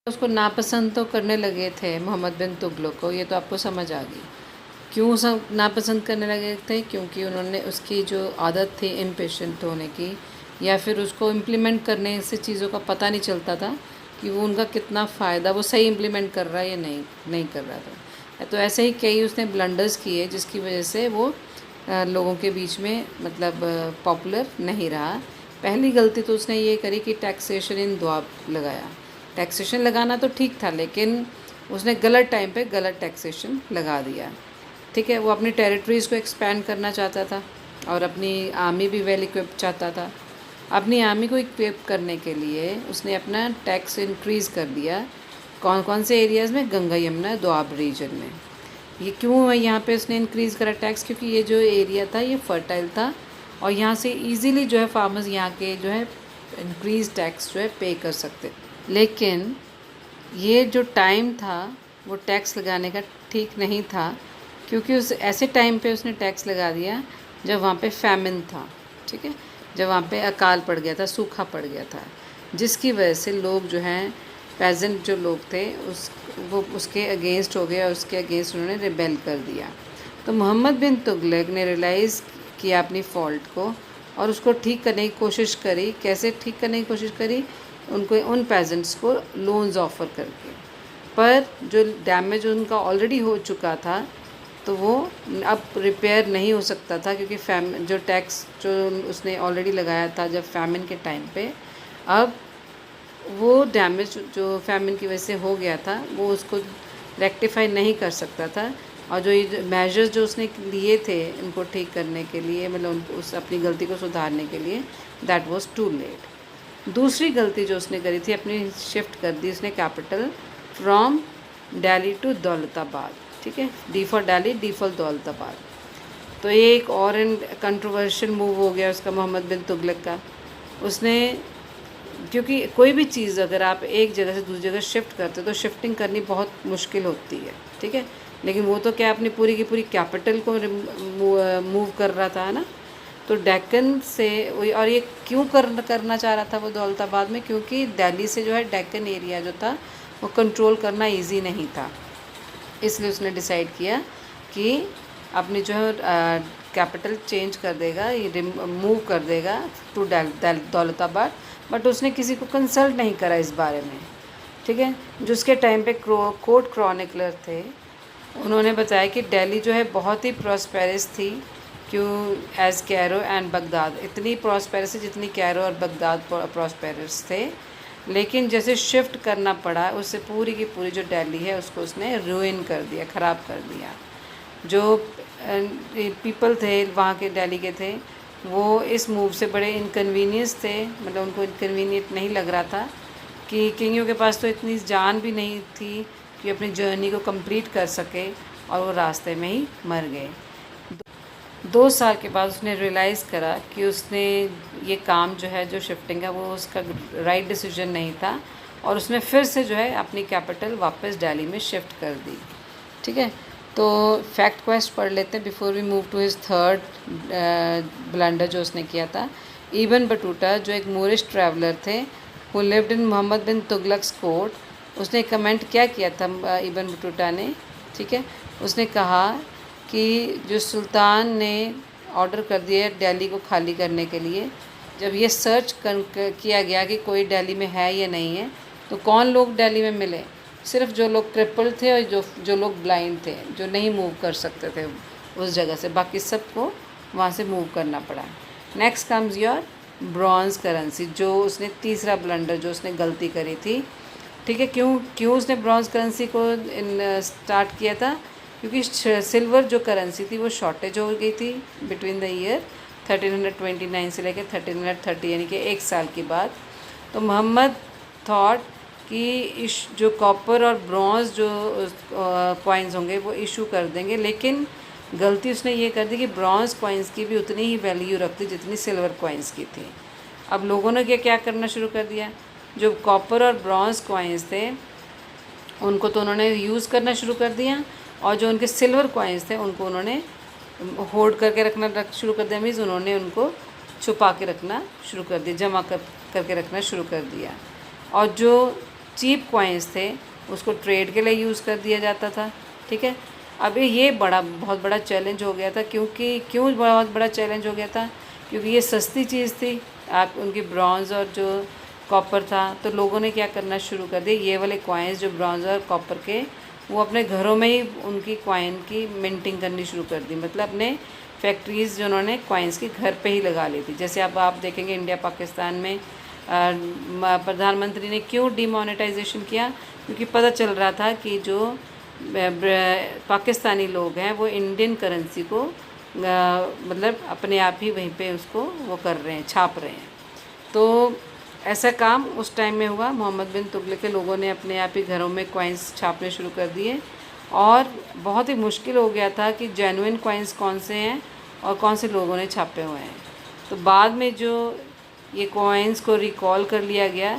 उसको नापसंद तो करने लगे थे मोहम्मद बिन तुगलक को, ये तो आपको समझ आ गई। क्यों सब नापसंद करने लगे थे? क्योंकि उन्होंने उसकी जो आदत थी इम्पेशेंट होने की, या फिर उसको इम्प्लीमेंट करने से चीज़ों का पता नहीं चलता था कि वो उनका कितना फ़ायदा, वो सही इम्प्लीमेंट कर रहा है या नहीं कर रहा था। तो ऐसे ही कई उसने ब्लंडर्स किए जिसकी वजह से वो लोगों के बीच में मतलब पॉपुलर नहीं रहा। पहली गलती तो उसने ये करी कि टैक्सेशन इन द्वाब लगाया। टैक्सेशन लगाना तो ठीक था, लेकिन उसने गलत टाइम पे गलत टैक्सेशन लगा दिया। ठीक है, वो अपनी टेरिटरीज़ को एक्सपैंड करना चाहता था और अपनी आर्मी भी वेल इक्विप चाहता था। अपनी आर्मी को इक्विप करने के लिए उसने अपना टैक्स इंक्रीज़ कर दिया। कौन कौन से एरियाज़ में? गंगा यमुना दोआब रीजन में। ये क्यों यहाँ पे उसने इंक्रीज़ करा टैक्स? क्योंकि ये जो एरिया था ये फर्टाइल था और यहाँ से इजीली जो है फार्मर्स यहाँ के जो है इंक्रीज़ टैक्स जो है पे कर सकते। लेकिन ये जो टाइम था वो टैक्स लगाने का ठीक नहीं था, क्योंकि उस ऐसे टाइम पे उसने टैक्स लगा दिया जब वहाँ पे फैमिन था। ठीक है, जब वहाँ पे अकाल पड़ गया था, सूखा पड़ गया था, जिसकी वजह से लोग जो हैं पेजेंट जो लोग थे वो उसके अगेंस्ट हो गए और उसके अगेंस्ट उन्होंने रिबेल कर दिया। तो मोहम्मद बिन तुगलक ने रियलाइज़ किया अपनी फ़ॉल्ट को और उसको ठीक करने की कोशिश करी। कैसे ठीक करने की कोशिश करी? उनको उन पेजेंट्स को लोन्स ऑफ़र करके। पर जो डैमेज उनका ऑलरेडी हो चुका था तो वो अब रिपेयर नहीं हो सकता था, क्योंकि जो टैक्स जो उसने ऑलरेडी लगाया था जब फैमिन के टाइम पे, अब वो डैमेज जो फैमिन की वजह से हो गया था वो उसको रेक्टिफाई नहीं कर सकता था। और जो ये मेजर्स जो उसने लिए थे इनको ठीक करने के लिए, मतलब उस अपनी गलती को सुधारने के लिए, दैट वाज टू लेट। दूसरी गलती जो उसने करी थी, अपनी शिफ्ट कर दी उसने capital from Delhi to Daulatabad. ठीक है, D for Delhi, D for Daulatabad. तो ये एक और कंट्रोवर्शियल मूव हो गया उसका, मोहम्मद बिन तुगलक का। उसने, क्योंकि कोई भी चीज़ अगर आप एक जगह से दूसरी जगह शिफ्ट करते हो तो शिफ्टिंग करनी बहुत मुश्किल होती है। ठीक है, लेकिन वो तो क्या अपनी पूरी की पूरी कैपिटल को मूव कर रहा था ना। तो डेक्कन से, और ये क्यों करना चाह रहा था वो दौलताबाद में? क्योंकि दिल्ली से जो है डेक्कन एरिया जो था वो कंट्रोल करना इजी नहीं था। इसलिए उसने डिसाइड किया कि अपनी जो है कैपिटल चेंज कर देगा, ये मूव कर देगा टू दौलताबाद। बट उसने किसी को कंसल्ट नहीं करा इस बारे में। ठीक है, जो उसके टाइम पे कोर्ट क्रॉनिकलर थे उन्होंने बताया कि दिल्ली जो है बहुत ही प्रॉस्पेरस थी, क्यों एज़ कैरो एंड बगदाद। इतनी प्रॉस्पेरस है जितनी कैरो और बगदाद प्रॉस्पेरस थे। लेकिन जैसे शिफ्ट करना पड़ा, उससे पूरी की पूरी जो दिल्ली है उसको उसने रूइन कर दिया, ख़राब कर दिया। जो पीपल थे वहाँ के दिल्ली के थे वो इस मूव से बड़े इनकन्वीनियंस थे, मतलब उनको इनकन्वीनियंट नहीं लग रहा था कि किंगियों के पास तो इतनी जान भी नहीं थी कि अपनी जर्नी को कंप्लीट कर सके, और वो रास्ते में ही मर गए। 2 साल के बाद उसने रियलाइज़ करा कि उसने ये काम जो है, जो शिफ्टिंग है, वो उसका राइट डिसीजन नहीं था, और उसने फिर से जो है अपनी कैपिटल वापस दिल्ली में शिफ्ट कर दी। ठीक है, तो फैक्ट क्वेस्ट पढ़ लेते हैं before we move to his third blunder जो उसने किया था। इब्न बटूटा जो एक मूरिश ट्रैवलर थे who lived in Muhammad bin Tughlaq's court, उसने कमेंट क्या किया था इब्न बटूटा ने? ठीक है, उसने कहा कि जो सुल्तान ने ऑर्डर कर दिया दिल्ली को खाली करने के लिए, जब ये सर्च किया गया कि कोई दिल्ली में है या नहीं है, तो कौन लोग दिल्ली में मिले? सिर्फ जो लोग क्रिपल थे और जो लोग ब्लाइंड थे, जो नहीं मूव कर सकते थे उस जगह से, बाकी सबको वहाँ से मूव करना पड़ा। Next comes your bronze currency, जो उसने तीसरा ब्लंडर जो उसने गलती करी थी। ठीक है, क्यों उसने ब्रॉन्ज़ करेंसी को स्टार्ट किया था? क्योंकि सिल्वर जो करेंसी थी वो शॉर्टेज हो गई थी बिटवीन द ईयर 1329 से लेकर 1330, यानी कि 1 साल के बाद। तो मोहम्मद थॉट कि जो कॉपर और ब्रॉन्ज़ जो कॉइन्स होंगे वो इशू कर देंगे, लेकिन गलती उसने ये कर दी कि ब्रॉन्ज़ कॉइन्स की भी उतनी ही वैल्यू रखती जितनी सिल्वर कॉइन्स की थी। अब लोगों ने क्या करना शुरू कर दिया, जो कॉपर और ब्रॉन्ज़ कॉइन्स थे उनको तो उन्होंने यूज़ करना शुरू कर दिया, और जो उनके सिल्वर कॉइन्स थे उनको उन्होंने होल्ड करके रखना शुरू कर दिया। मीन्स उन्होंने उनको छुपा के रखना शुरू कर दिया, जमा करके रखना शुरू कर दिया। और जो चीप कॉइन्स थे उसको ट्रेड के लिए यूज़ कर दिया जाता था। ठीक है, अब ये बहुत बड़ा चैलेंज हो गया था। क्यों बहुत बड़ा चैलेंज हो गया था? क्योंकि ये सस्ती चीज़ थी, आप उनकी ब्रॉन्ज़ और जो कॉपर था, तो लोगों ने क्या करना शुरू कर दिया, ये वाले कॉइन्स जो ब्रॉन्ज़ और कॉपर के, वो अपने घरों में ही उनकी कॉइन की मिंटिंग करनी शुरू कर दी। मतलब अपने फैक्ट्रीज़ जो उन्होंने कॉइन्स की घर पे ही लगा ली थी। जैसे अब आप देखेंगे इंडिया पाकिस्तान में प्रधानमंत्री ने क्यों डिमोनेटाइजेशन किया? क्योंकि पता चल रहा था कि जो पाकिस्तानी लोग हैं वो इंडियन करेंसी को मतलब अपने आप ही वहीं पे उसको वो कर रहे हैं, छाप रहे हैं। तो ऐसा काम उस टाइम में हुआ। मोहम्मद बिन तुगलक के लोगों ने अपने आप ही घरों में कॉइन्स छापने शुरू कर दिए और बहुत ही मुश्किल हो गया था कि जेन्युइन कॉइन्स कौन से हैं और कौन से लोगों ने छापे हुए हैं। तो बाद में जो ये कॉइन्स को रिकॉल कर लिया गया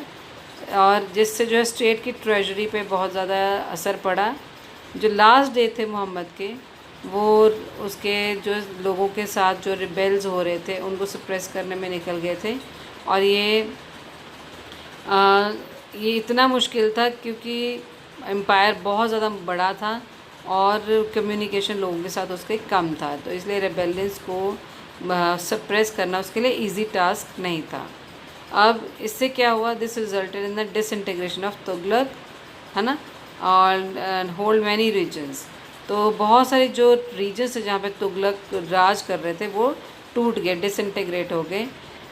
और जिससे जो है स्टेट की ट्रेजरी पे बहुत ज़्यादा असर पड़ा। जो लास्ट डे थे मोहम्मद के, वो उसके जो लोगों के साथ जो रिबेल्स हो रहे थे उनको सप्रेस करने में निकल गए थे। और ये इतना मुश्किल था क्योंकि एम्पायर बहुत ज़्यादा बड़ा था और कम्युनिकेशन लोगों के साथ उसके कम था, तो इसलिए रेबेलियंस को सप्रेस करना उसके लिए इजी टास्क नहीं था। अब इससे क्या हुआ, this resulted in the disintegration of Tughlaq, है ना, और होल्ड मैनी रीजन्स। तो बहुत सारे जो रीजन्स है जहाँ पे तुगलक राज कर रहे थे वो टूट गए, डिसइंटीग्रेट हो गए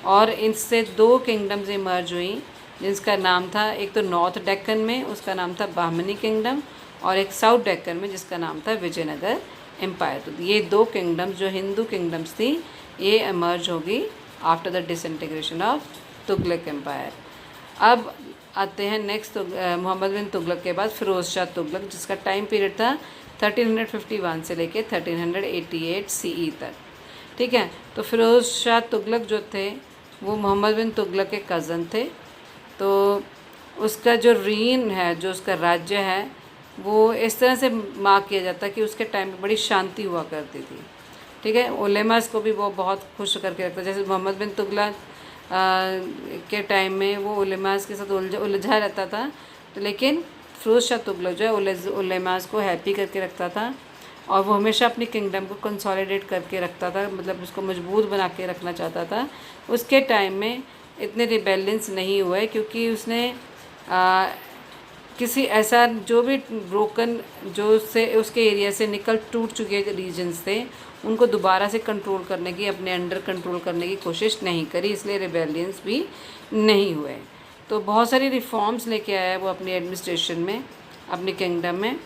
और इनसे 2 किंगडम्स इमर्ज हुई जिसका नाम था, एक तो नॉर्थ डेक्कन में उसका नाम था बाहमनी किंगडम और एक साउथ डेक्कन में जिसका नाम था विजयनगर एम्पायर। तो ये 2 किंगडम्स जो हिंदू किंगडम्स थी ये इमर्ज होगी after the disintegration of Tughlaq empire. अब आते हैं नेक्स्ट मोहम्मद बिन तुगलक के बाद फ़िरोज़ शाह तुगलक, जिसका टाइम पीरियड था 1351 से लेके 1388 CE तक। ठीक है, तो फ़िरोज़ शाह तुगलक जो थे वो मोहम्मद बिन तुगलक के कज़न थे। तो उसका जो रीन है, जो उसका राज्य है, वो इस तरह से मार्क किया जाता है कि उसके टाइम में बड़ी शांति हुआ करती थी। ठीक है, उलेमास को भी वो बहुत खुश करके रखता है। जैसे मोहम्मद बिन तुगलक के टाइम में वो उलेमास के साथ उलझा रहता था, तो लेकिन फ़िरोज़ शाह तुगलक जो है उलेमास को हैप्पी करके रखता था और वो हमेशा अपनी किंगडम को कंसोलिडेट करके रखता था, मतलब उसको मजबूत बना के रखना चाहता था। उसके टाइम में इतने रिबेलियंस नहीं हुए क्योंकि उसने किसी ऐसा जो भी ब्रोकन जो से उसके एरिया से निकल टूट चुके रीजन्स थे उनको दोबारा से कंट्रोल करने की, अपने अंडर कंट्रोल करने की कोशिश नहीं करी, इसलिए रिबेलियंस भी नहीं हुए। तो बहुत सारी रिफॉर्म्स लेके आया वो अपनी एडमिनिस्ट्रेशन में, अपनी किंगडम में।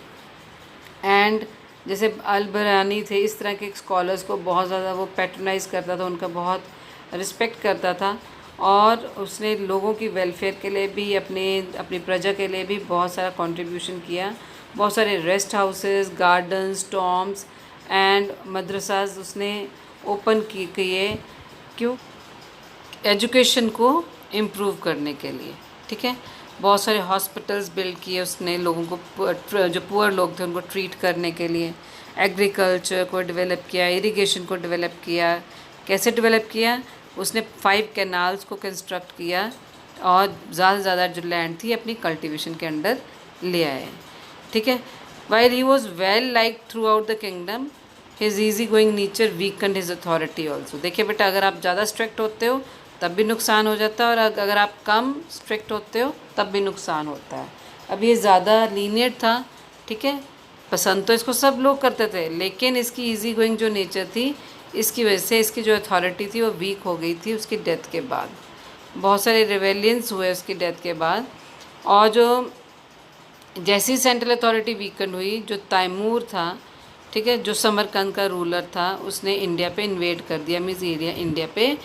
एंड जैसे अल-बरानी थे, इस तरह के स्कॉलर्स को बहुत ज़्यादा वो पैट्रनाइज़ करता था, उनका बहुत रिस्पेक्ट करता था और उसने लोगों की वेलफेयर के लिए भी अपनी प्रजा के लिए भी बहुत सारा कंट्रीब्यूशन किया। बहुत सारे rest houses, gardens, tombs and मदरसाज उसने ओपन किए। क्यों? एजुकेशन को इम्प्रूव करने के लिए। ठीक है, बहुत सारे हॉस्पिटल्स बिल्ड किए उसने लोगों को, जो पुअर लोग थे उनको ट्रीट करने के लिए। एग्रीकल्चर को डेवलप किया, इरिगेशन को डेवलप किया। कैसे डेवलप किया? उसने 5 कैनाल्स को कंस्ट्रक्ट किया और ज़्यादा से ज़्यादा जो लैंड थी अपनी कल्टीवेशन के अंडर ले आए। ठीक है, while he was well liked throughout the kingdom, his easy going nature weakened his authority also. देखिए बेटा, अगर आप ज़्यादा स्ट्रिक्ट होते हो तब भी नुकसान हो जाता है और अगर आप कम स्ट्रिक्ट होते हो तब भी नुकसान होता है। अब ये ज़्यादा लीनियट था। ठीक है, पसंद तो इसको सब लोग करते थे, लेकिन इसकी इजी गोइंग जो नेचर थी इसकी वजह से इसकी जो अथॉरिटी थी वो वीक हो गई थी उसकी डेथ के बाद। बहुत सारे रिवेलियंस हुए उसकी डेथ के बाद और जो जैसी सेंट्रल अथॉरिटी वीकन हुई, जो तैमूर था, ठीक है, जो समरकंद का रूलर था, उसने इंडिया पे इन्वेड कर दिया, मीन्स इंडिया पे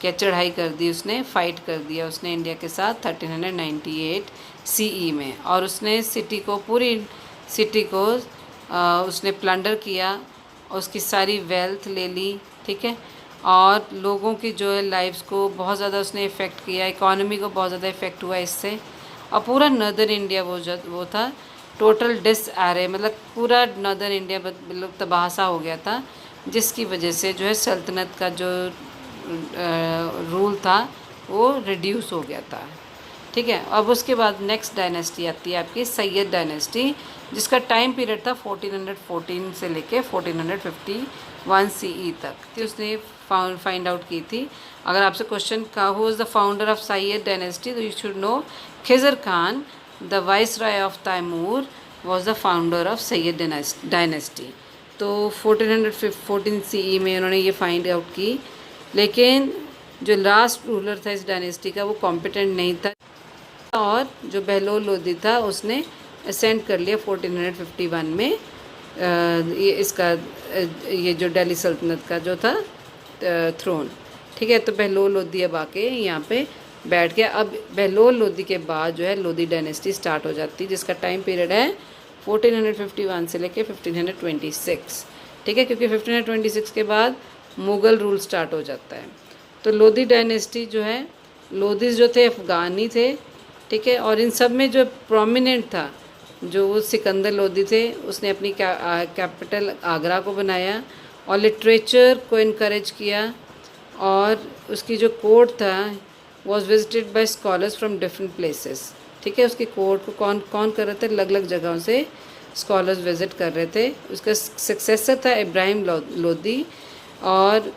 क्या चढ़ाई कर दी, उसने फ़ाइट कर दिया उसने इंडिया के साथ 1398 CE में। और उसने पूरी सिटी को उसने प्लंडर किया, उसकी सारी वेल्थ ले ली। ठीक है, और लोगों की जो है लाइफ्स को बहुत ज़्यादा उसने इफ़ेक्ट किया, इकोनॉमी को बहुत ज़्यादा इफ़ेक्ट हुआ इससे। और पूरा नर्दर्न इंडिया वो था टोटल डिसआरे, मतलब पूरा नर्दर्न इंडिया मतलब तबाह हो गया था, जिसकी वजह से जो है सल्तनत का जो रूल था वो रिड्यूस हो गया था। ठीक है। अब उसके बाद नेक्स्ट डायनेस्टी आती है आपकी सैयद डायनेस्टी, जिसका टाइम पीरियड था 1414 से लेके 1451 सीई तक थी, उसने फाइंड आउट की थी। अगर आपसे क्वेश्चन का who is the founder of Sayyid dynasty, तो you should know Khizr Khan the viceroy of Timur was the founder of Sayyid dynasty. तो 1414 सीई में उन्होंने ये फाइंड आउट की, लेकिन जो लास्ट रूलर था इस डायनेस्टी का वो कॉम्पिटेंट नहीं था, और जो बहलोल लोदी था उसने असेंड कर लिया 1451 में ये इसका ये जो दिल्ली सल्तनत का जो था थ्रोन। ठीक है, तो बहलोल लोदी अब आके यहाँ पे बैठ गया। अब बहलोल लोदी के बाद जो है लोदी डायनेस्टी स्टार्ट हो जाती है, जिसका टाइम पीरियड है 1451 से लेके 1526। ठीक है, क्योंकि 1526 के बाद मुग़ल रूल स्टार्ट हो जाता है। तो लोदी डायनेस्टी जो है, लोदीज़ जो थे अफ़गानी थे, ठीक है, और इन सब में जो प्रोमिनेंट था जो वो सिकंदर लोदी थे, उसने अपनी कैपिटल आगरा को बनाया और लिटरेचर को इनकरेज किया, और उसकी जो कोर्ट था was visited by scholars from different places. ठीक है, उसकी कोर्ट को कौन कौन कर रहे थे, अलग अलग जगहों से स्कॉलर्स विज़िट कर रहे थे। उसका सक्सेसर था इब्राहिम लोदी, और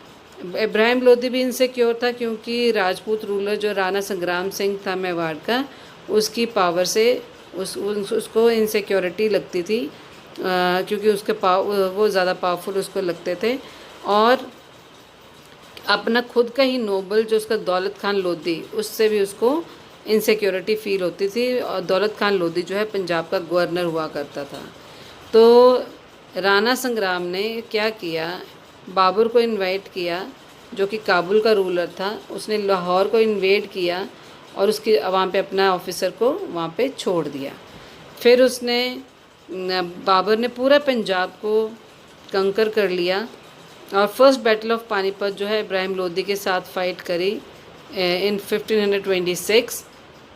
इब्राहिम लोदी भी इनसिक्योर था क्योंकि राजपूत रूलर जो राणा संग्राम सिंह था मेवाड़ का, उसकी पावर से उसको इनसिक्योरिटी लगती थी, क्योंकि उसके वो ज़्यादा पावरफुल उसको लगते थे, और अपना खुद का ही नोबल जो उसका दौलत खान लोदी, उससे भी उसको इनसिक्योरिटी फील होती थी। और दौलत खान लोदी जो है पंजाब का गवर्नर हुआ करता था। तो राणा संग्राम ने क्या किया, बाबर को इनवाइट किया जो कि काबुल का रूलर था, उसने लाहौर को इन्वेड किया और उसकी वहाँ पे अपना ऑफिसर को वहाँ पे छोड़ दिया। फिर उसने बाबर ने पूरा पंजाब को कंकर कर लिया, और फर्स्ट बैटल ऑफ पानीपत जो है इब्राहिम लोदी के साथ फाइट करी इन 1526।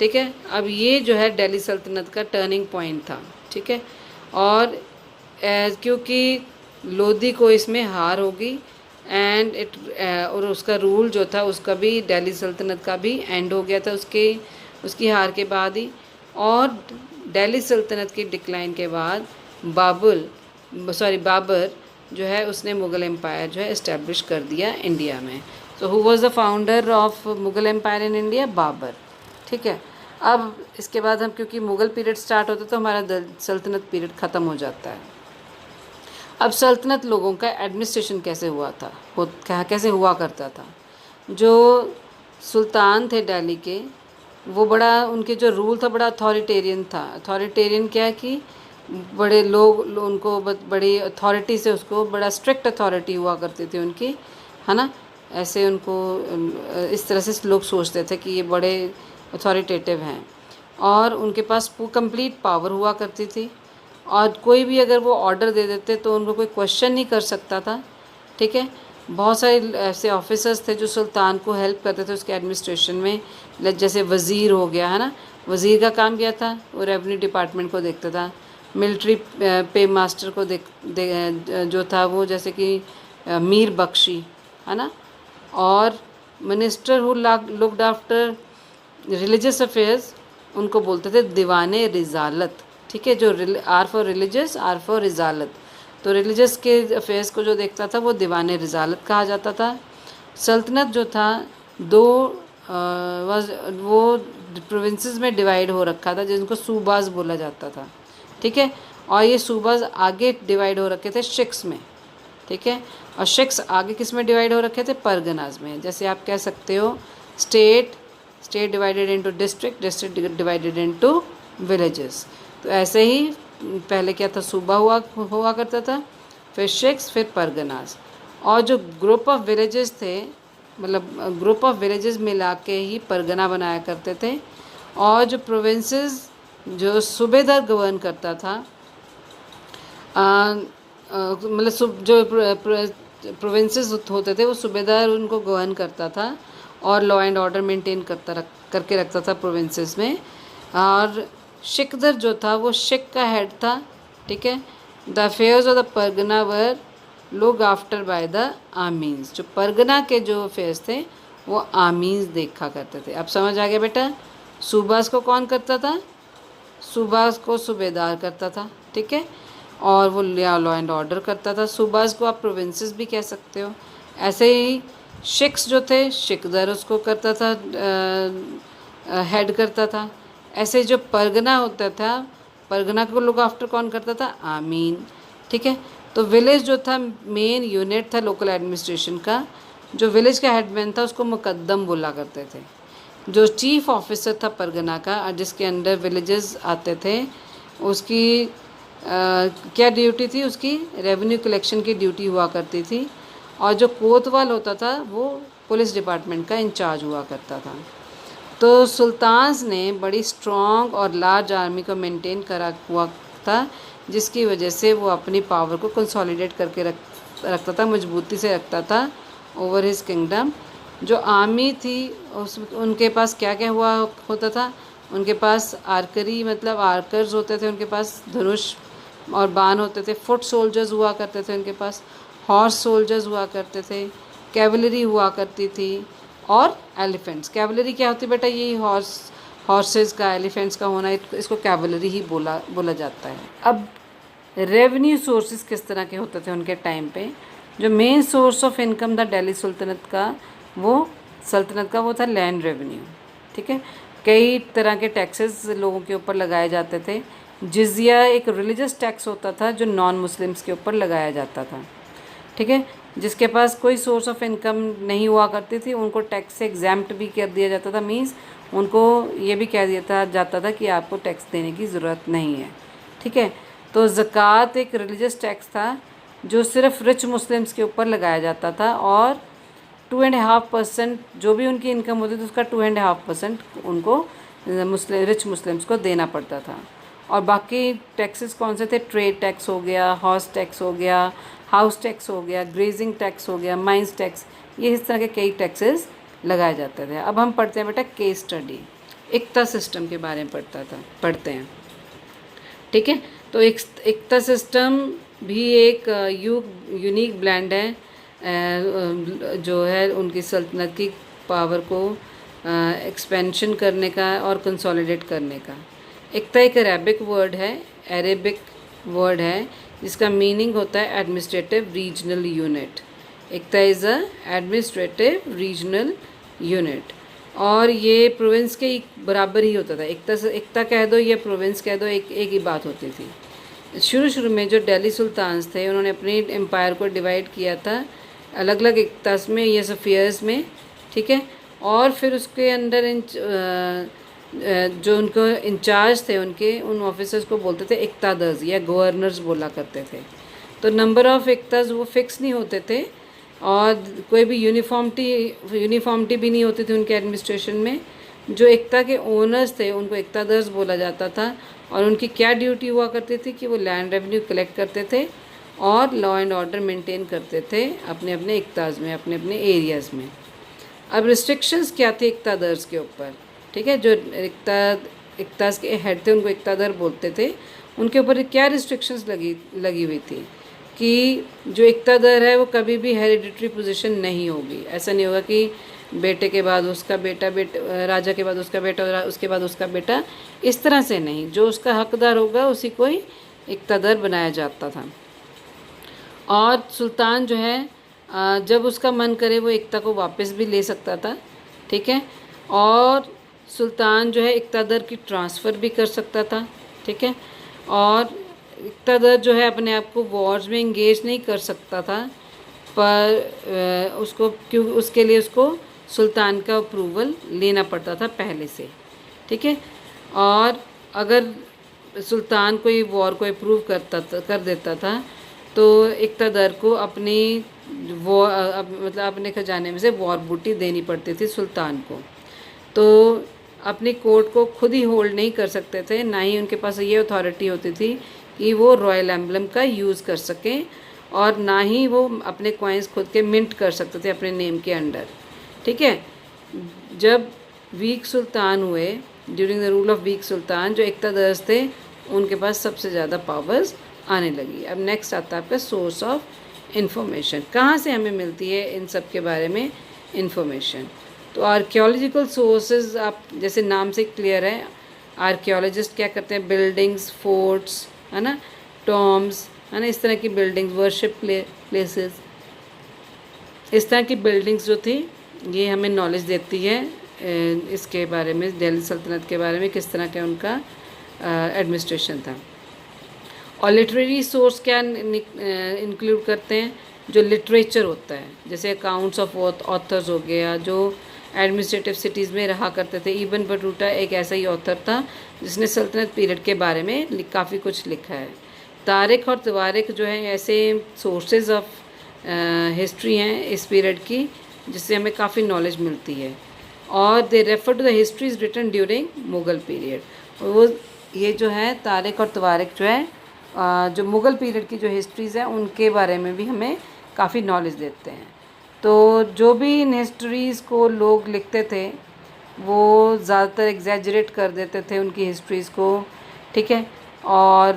ठीक है, अब ये जो है दिल्ली सल्तनत का टर्निंग पॉइंट था। ठीक है, और क्योंकि लोदी को इसमें हार होगी एंड और उसका रूल जो था उसका भी, दिल्ली सल्तनत का भी एंड हो गया था उसकी हार के बाद ही। और दिल्ली सल्तनत की डिक्लाइन के बाद बाबर जो है उसने मुग़ल एम्पायर जो है इस्टेब्लिश कर दिया इंडिया में। तो who was the founder of Mughal empire in India? Babur. ठीक है, अब इसके बाद हम, क्योंकि मुग़ल पीरियड स्टार्ट होता तो हमारा सल्तनत पीरियड ख़त्म हो जाता है। अब सल्तनत लोगों का एडमिनिस्ट्रेशन कैसे हुआ था, कैसे हुआ करता था। जो सुल्तान थे दिल्ली के, वो बड़ा, उनके जो रूल था बड़ा अथॉरिटेरियन था। अथॉरिटेरियन क्या कि बड़े लोग उनको बड़ी अथॉरिटी से, उसको बड़ा स्ट्रिक्ट अथॉरिटी हुआ करती थी उनकी, है ना। ऐसे उनको इस तरह से लोग सोचते थे कि ये बड़े अथॉरिटेटिव हैं, और उनके पास कंप्लीट पावर हुआ करती थी, और कोई भी अगर वो ऑर्डर दे देते तो उनको कोई क्वेश्चन नहीं कर सकता था। ठीक है, बहुत सारे ऐसे ऑफिसर्स थे जो सुल्तान को हेल्प करते थे उसके एडमिनिस्ट्रेशन में, जैसे वज़ीर हो गया, है ना। वज़ीर का काम क्या था, वो रेवेन्यू डिपार्टमेंट को देखता था। मिलिट्री पे मास्टर को जो था वो, जैसे कि मीर बख्शी, है ना। और minister who looked after religious affairs, उनको बोलते थे दीवाने रिजालत। ठीक है, जो R for religious, R for रिजालत। तो रिलीजियस के अफेयर्स को जो देखता था वो दीवाने रिजालत कहा जाता था। सल्तनत जो था वो प्रोविंसेस में डिवाइड हो रखा था, जिनको सूबाज बोला जाता था। ठीक है, और ये सूबाज आगे डिवाइड हो रखे थे शिक्स में। ठीक है, और शिक्स आगे किस में डिवाइड हो रखे थे, परगनाज में। जैसे आप कह सकते हो state divided into district divided into villages. तो ऐसे ही पहले क्या था, सूबा हुआ करता था, फिर शिक्स, फिर परगनाज। और जो ग्रुप ऑफ विलेजेस थे, मतलब ग्रुप ऑफ विलेजेस मिला के ही परगना बनाया करते थे। और जो प्रोविंसेस जो सूबेदार गवर्न करता था, मतलब जो प्रोविंसेस होते थे वो सूबेदार उनको गवर्न करता था, और लॉ एंड ऑर्डर मेंटेन करके रखता था प्रोविंसेस में। और शिकदर जो था वो शिक का हेड था। ठीक है, the affairs of the pargana were look after by the आमीन्स। जो परगना के जो अफेयर्स थे वो आमीन्स देखा करते थे। अब समझ आ गया बेटा। सूबाज को कौन करता था? सूबाज को सूबेदार करता था, ठीक है, और वो लॉ एंड ऑर्डर करता था। सूबाज को आप प्रोविंसेस भी कह सकते हो। ऐसे ही शिक्स जो थे, शिकदर उसको करता था, हेड करता था। ऐसे जो परगना होता था, परगना को लुक आफ्टर कौन करता था? आमीन, ठीक है। तो विलेज जो था मेन यूनिट था लोकल एडमिनिस्ट्रेशन का, जो विलेज का हेडमैन था उसको मुकद्दम बोला करते थे। जो चीफ ऑफिसर था परगना का, जिसके अंडर विलेजेस आते थे, उसकी क्या ड्यूटी थी? उसकी रेवेन्यू कलेक्शन की ड्यूटी हुआ करती थी। और जो कोतवाल होता था वो पुलिस डिपार्टमेंट का इंचार्ज हुआ करता था। तो सुल्तान्स ने बड़ी स्ट्रॉन्ग और लार्ज आर्मी को करा हुआ था, जिसकी वजह से वो अपनी पावर को कंसोलिडेट करके रखता था, मजबूती से रखता था ओवर हिज किंगडम। जो आर्मी थी उनके पास क्या क्या होता था? उनके पास आर्करी मतलब आर्कर्स होते थे, उनके पास धनुष और बाण होते थे। फुट सोल्जर्स हुआ करते थे उनके पास, हॉर्स सोल्जर्स हुआ करते थे, कैवलरी हुआ करती थी, और एलिफेंट्स। कैवलरी क्या होती है बेटा? यही हॉर्सेस का, एलिफेंट्स का होना, इसको कैवलरी ही बोला जाता है। अब रेवेन्यू सोर्सेज किस तरह के होते थे उनके टाइम पे? जो मेन सोर्स ऑफ इनकम था दिल्ली सल्तनत का, वो था लैंड रेवेन्यू, ठीक है। कई तरह के टैक्सेस लोगों के ऊपर लगाए जाते थे। जिजिया एक रिलीजियस टैक्स होता था जो नॉन मुस्लिम्स के ऊपर लगाया जाता था, ठीक है। जिसके पास कोई सोर्स ऑफ इनकम नहीं हुआ करती थी उनको टैक्स से एग्जैम्प्ट भी कर दिया जाता था। मींस उनको ये भी कह दिया जाता था कि आपको टैक्स देने की ज़रूरत नहीं है, ठीक है। तो ज़कात एक रिलीजियस टैक्स था जो सिर्फ रिच मुस्लिम्स के ऊपर लगाया जाता था, और 2.5% जो भी उनकी इनकम होती थी उसका 2.5% उनको रिच मुस्लिम्स को देना पड़ता था। और बाकी टैक्सेस कौन से थे? ट्रेड टैक्स हो गया, हॉर्स टैक्स हो गया, हाउस टैक्स हो गया, ग्रेजिंग टैक्स हो गया, माइंस टैक्स, ये इस तरह के कई टैक्सेस लगाए जाते थे। अब हम पढ़ते हैं बेटा केस स्टडी, इक्ता सिस्टम के बारे में पढ़ते हैं, ठीक है। तो इक्ता सिस्टम भी एक यूनिक ब्लेंड है, जो है उनकी सल्तनत की पावर को एक्सपेंशन करने का और कंसोलिडेट करने का। इक्ता एक अरेबिक वर्ड है जिसका मीनिंग होता है administrative regional unit. Iqta is a administrative regional unit, और ये प्रोविंस के बराबर ही होता था। इक्ता कह दो या प्रोविंस कह दो, एक ही बात होती थी। शुरू में जो दिल्ली सुल्तान्स थे उन्होंने अपनी एम्पायर को डिवाइड किया था अलग अलग इक्तास में या सफ़ियर्स में, ठीक है। और फिर उसके अंडर जो उनको इंचार्ज थे उन ऑफिसर्स को बोलते थे इक्तादर्स या गवर्नर्स बोला करते थे। तो नंबर ऑफ़ इक्तास वो फिक्स नहीं होते थे, और कोई भी यूनिफॉर्मिटी भी नहीं होती थी उनके एडमिनिस्ट्रेशन में। जो इक्ता के ओनर्स थे उनको इक्तादर्स बोला जाता था, और उनकी क्या ड्यूटी हुआ करती थी कि वो लैंड रेवेन्यू कलेक्ट करते थे और लॉ एंड ऑर्डर मेंटेन करते थे अपने अपने इक्ताज़ में, अपने अपने एरियाज़ में। अब रिस्ट्रिक्शंस क्या थे इक्तादर्स के ऊपर, ठीक है। जो इक्ताज़ के हेड थे उनको इक्तादर बोलते थे, उनके ऊपर क्या रिस्ट्रिक्शंस लगी हुई थी कि जो इक्तादर है वो कभी भी हेरिडिटरी पोजीशन नहीं होगी। ऐसा नहीं होगा कि बेटे के बाद उसका बेटा, राजा के बाद उसका बेटा और उसके बाद उसका बेटा, इस तरह से नहीं। जो उसका हकदार होगा उसी को ही इक्तादर बनाया जाता था। और सुल्तान जो है जब उसका मन करे वो इक्ता को वापस भी ले सकता था, ठीक है। और सुल्तान जो है इक्तादर की ट्रांसफ़र भी कर सकता था, ठीक है। और इक्तादर जो है अपने आप को वॉर्स में इंगेज नहीं कर सकता था, पर उसके लिए उसको सुल्तान का अप्रूवल लेना पड़ता था पहले से, ठीक है। और अगर सुल्तान कोई वॉर को अप्रूव कर देता था तो इक्तादर को अपनी मतलब अपने खजाने में से वॉर बूटी देनी पड़ती थी सुल्तान को। तो अपनी कोर्ट को खुद ही होल्ड नहीं कर सकते थे, ना ही उनके पास ये अथॉरिटी होती थी कि वो रॉयल एम्बलम का यूज़ कर सकें, और ना ही वो अपने कॉइन्स खुद के मिंट कर सकते थे अपने नेम के अंडर, ठीक है। जब वीक सुल्तान हुए, during the rule of weak sultan, जो इक्तादर्स थे उनके पास सबसे ज़्यादा पावर्स आने लगी। अब नेक्स्ट आता है आपका सोर्स ऑफ इन्फॉर्मेशन। कहाँ से हमें मिलती है इन सब के बारे में इन्फॉर्मेशन? तो आर्कियोलॉजिकल सोर्सेज आप जैसे नाम से क्लियर है, आर्कियोलॉजिस्ट क्या करते हैं, बिल्डिंग्स, फोर्ट्स, है ना, टॉम्स, है ना, इस तरह की बिल्डिंग्स, वर्शिप प्लेसेस, इस तरह की बिल्डिंग्स जो थी ये हमें नॉलेज देती है इसके बारे में, दिल्ली सल्तनत के बारे में, किस तरह का उनका एडमिनिस्ट्रेशन था। और लिटरेरी सोर्स क्या इंक्लूड करते हैं, जो लिटरेचर होता है, जैसे अकाउंट्स ऑफ ऑथर्स हो गया, जो एडमिनिस्ट्रेटिव सिटीज़ में रहा करते थे। इब्न बटूटा एक ऐसा ही ऑथर था जिसने सल्तनत पीरियड के बारे में काफ़ी कुछ लिखा है। तारिख और तवारिख जो है ऐसे सोर्सेज ऑफ हिस्ट्री हैं इस पीरियड की, जिससे हमें काफ़ी नॉलेज मिलती है। और they refer to the histories written during Mughal period. वो ये जो है तारिख और तवारिख जो है जो मुग़ल पीरियड की जो हिस्ट्रीज़ हैं उनके बारे में भी हमें काफ़ी नॉलेज देते हैं। तो जो भी इन हिस्ट्रीज़ को लोग लिखते थे वो ज़्यादातर एग्जैजरेट कर देते थे उनकी हिस्ट्रीज़ को, ठीक है। और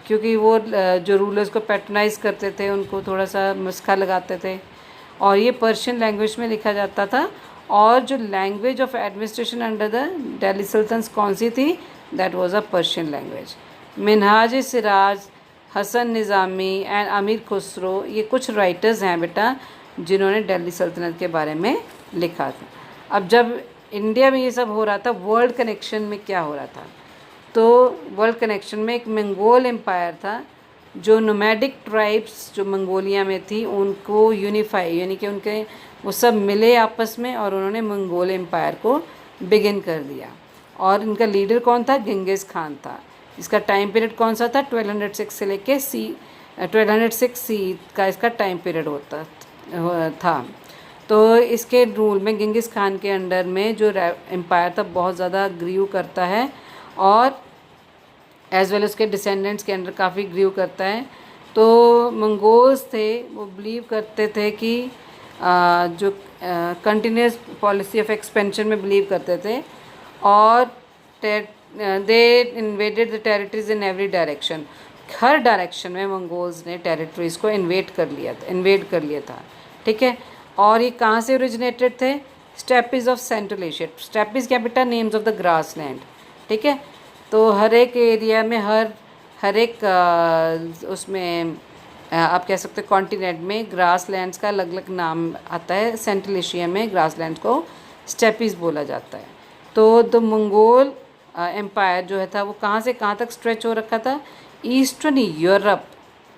क्योंकि वो जो रूलर्स को पैट्रनाइज करते थे, उनको थोड़ा सा मस्का लगाते थे। और ये पर्शियन लैंग्वेज में लिखा जाता था। और जो language of administration under the Delhi sultans कौन सी थी, that was a Persian language. Minhaj Siraj, Hasan Nizami and Amir Khusro, ये कुछ राइटर्स हैं बेटा जिन्होंने दिल्ली सल्तनत के बारे में लिखा था। अब जब इंडिया में ये सब हो रहा था, वर्ल्ड कनेक्शन में क्या हो रहा था, तो वर्ल्ड कनेक्शन में एक मंगोल एम्पायर था, जो नोमैडिक ट्राइब्स जो मंगोलिया में थी उनको यूनिफाई, यानी कि उनके वो सब मिले आपस में और उन्होंने मंगोल एम्पायर को बिगिन कर दिया। और इनका लीडर कौन था, गेंगिस खान था। इसका टाइम पीरियड कौन सा था, 1206 से लेके 1206 सी का इसका टाइम पीरियड होता था। तो इसके रूल में गेंगिस खान के अंडर में जो एम्पायर था बहुत ज़्यादा ग्रीव करता है, और एज वेल उसके डिसेंडेंट्स के अंडर काफ़ी ग्रीव करता है। तो मंगोल्स थे वो बिलीव करते थे कि जो कंटिन्यूस पॉलिसी ऑफ एक्सपेंशन में बिलीव करते थे, और they invaded the territories in every direction. हर डायरेक्शन में मंगोल्स ने टेरिटरीज़ को इन्वेड कर लिया था, ठीक है। और ये कहाँ से ओरिजिनेटेड थे, stapes of central Asia. Stapes क्या बेटा, names of the grass land, ठीक है। तो हर एक एरिया में हर एक उसमें आप कह सकते हैं कॉन्टिनेंट में ग्रास लैंड्स का अलग अलग नाम आता है। सेंट्रल एशिया में ग्रास लैंड्स को स्टेपीज़ बोला जाता है। तो द मंगोल एम्पायर जो है था वो कहाँ से कहाँ तक स्ट्रेच हो रखा था, ईस्टर्न यूरोप,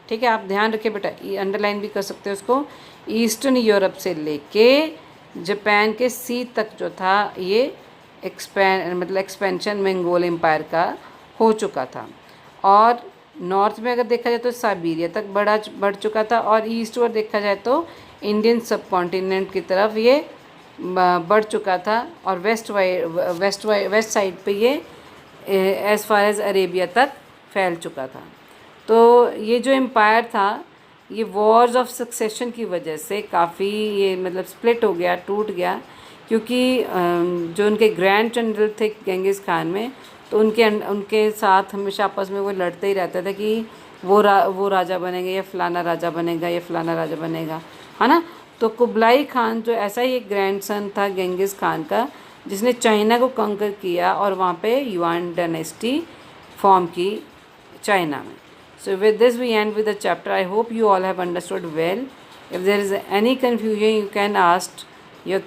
ठीक है। आप ध्यान रखिए बेटा, अंडरलाइन भी कर सकते हो उसको। ईस्टर्न यूरोप से लेके जापान के सी तक जो था ये एक्सपेंशन मंगोल एम्पायर का हो चुका था। और नॉर्थ में अगर देखा जाए तो साइबेरिया तक बढ़ चुका था, और ईस्ट ओर देखा जाए तो इंडियन सब कॉन्टिनेंट की तरफ ये बढ़ चुका था, और वेस्ट साइड पे ये एज़ फार एज़ अरेबिया तक फैल चुका था। तो ये जो एम्पायर था ये वॉर्स ऑफ सक्सेशन की वजह से काफ़ी ये मतलब स्प्लिट हो गया, टूट गया, क्योंकि जो उनके ग्रैंड जनरल थे गेंगिस खान में, तो उनके साथ हमेशा आपस में वो लड़ते ही रहते थे कि वो राजा बनेगा या फ़लाना राजा बनेगा या फ़लाना राजा बनेगा, है ना। तो कुबलाई खान जो ऐसा ही एक ग्रैंडसन था गेंगिस खान का, जिसने चाइना को कंकर किया और वहाँ पे युआन डायनेस्टी फॉर्म की चाइना में। So with this we end with the chapter. I hope you all have understood well. If there is any confusion you can ask your